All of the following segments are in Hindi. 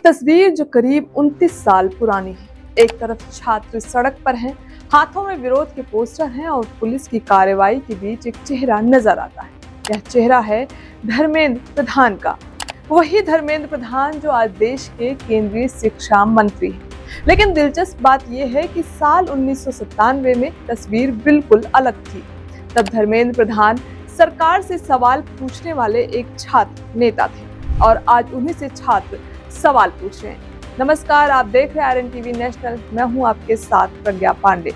तस्वीर जो करीब 29 साल पुरानी है। एक तरफ छात्र सड़क पर हैं, हाथों में विरोध के पोस्टर हैं और पुलिस की कार्रवाई के बीच एक चेहरा नजर आता है। यह चेहरा है धर्मेंद्र प्रधान का। वही धर्मेंद्र प्रधान जो आज देश के केंद्रीय शिक्षा मंत्री हैं। लेकिन दिलचस्प बात यह है कि साल 1997 में तस्वीर बिल्कुल अलग थी। तब धर्मेंद्र प्रधान सरकार से सवाल पूछने वाले एक छात्र नेता थे और आज उन्हीं से छात्र सवाल पूछ रहे हैं। नमस्कार, आप देख रहे हैं RN TV नेशनल। मैं हूं आपके साथ प्रज्ञा पांडे।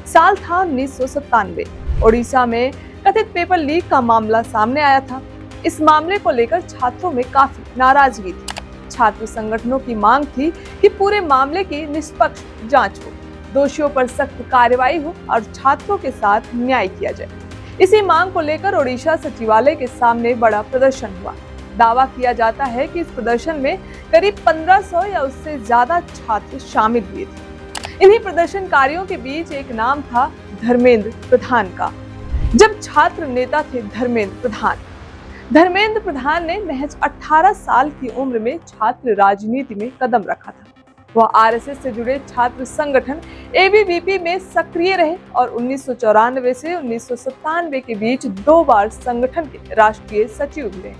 साल था 1997। ओडिशा में कथित पेपर लीक का मामला सामने आया था। इस मामले को लेकर छात्रों में काफी नाराजगी थी। छात्र संगठनों की मांग थी कि पूरे मामले की निष्पक्ष जांच हो, दोषियों पर सख्त कार्रवाई हो और छात्रों के साथ न्याय किया जाए। इसी मांग को लेकर ओडिशा सचिवालय के सामने बड़ा प्रदर्शन हुआ। दावा किया जाता है कि इस प्रदर्शन में करीब 1500 या उससे ज्यादा छात्र शामिल हुए थे। इन्हीं प्रदर्शनकारियों के बीच एक नाम था धर्मेंद्र प्रधान का। जब छात्र नेता थे धर्मेंद्र प्रधान ने महज 18 साल की उम्र में छात्र राजनीति में कदम रखा था। वह RSS से जुड़े छात्र संगठन ABVP में सक्रिय रहे और 1994 से 1997 के बीच 2 बार संगठन के राष्ट्रीय सचिव भी रहे।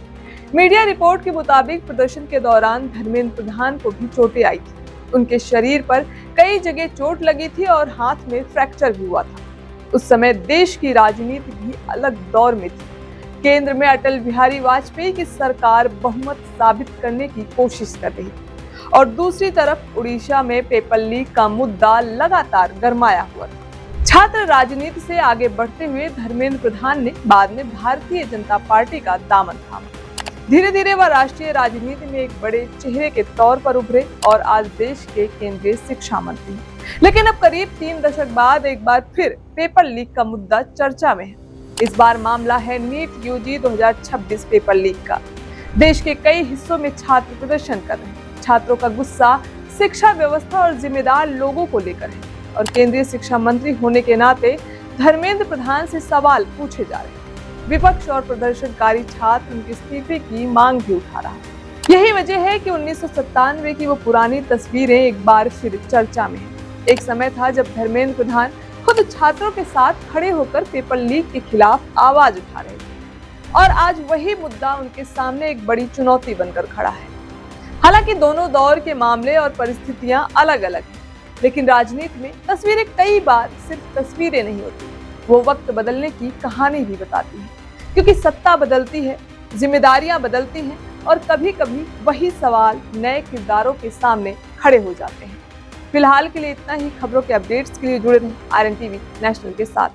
मीडिया रिपोर्ट के मुताबिक प्रदर्शन के दौरान धर्मेंद्र प्रधान को भी चोटें आई थी। उनके शरीर पर कई जगह चोट लगी थी और हाथ में फ्रैक्चर भी हुआ था। उस समय देश की राजनीति भी अलग दौर में थी। केंद्र में अटल बिहारी वाजपेयी की सरकार बहुमत साबित करने की कोशिश कर रही थी और दूसरी तरफ उड़ीसा में पेपर लीक का मुद्दा लगातार गरमाया हुआ था। छात्र राजनीति से आगे बढ़ते हुए धर्मेंद्र प्रधान ने बाद में भारतीय जनता पार्टी का दामन थामा। धीरे धीरे वह राष्ट्रीय राजनीति में एक बड़े चेहरे के तौर पर उभरे और आज देश के केंद्रीय शिक्षा मंत्री हैं। लेकिन अब करीब 3 दशक बाद एक बार फिर पेपर लीक का मुद्दा चर्चा में है। इस बार मामला है नीट UG 2026 पेपर लीक का। देश के कई हिस्सों में छात्र प्रदर्शन कर रहे हैं। छात्रों का गुस्सा शिक्षा व्यवस्था और जिम्मेदार लोगों को लेकर है और केंद्रीय शिक्षा मंत्री होने के नाते धर्मेंद्र प्रधान से सवाल पूछे जा रहे हैं। विपक्ष और प्रदर्शनकारी छात्र उनके इस्तीफे की मांग भी उठा रहा है। यही वजह है कि 1997 की वो पुरानी तस्वीरें एक बार फिर चर्चा में हैं। एक समय था जब धर्मेंद्र प्रधान खुद छात्रों के साथ खड़े होकर पेपर लीक के खिलाफ आवाज उठा रहे थे और आज वही मुद्दा उनके सामने एक बड़ी चुनौती बनकर खड़ा है। हालांकि दोनों दौर के मामले और परिस्थितियां अलग अलग हैं, लेकिन राजनीति में तस्वीरें कई बार सिर्फ तस्वीरें नहीं होती, वो वक्त बदलने की कहानी भी बताती है। क्योंकि सत्ता बदलती है, जिम्मेदारियां बदलती हैं और कभी कभी वही सवाल नए किरदारों के सामने खड़े हो जाते हैं। फिलहाल के लिए इतना ही। खबरों के अपडेट्स के लिए जुड़े रहें RN TV नेशनल के साथ।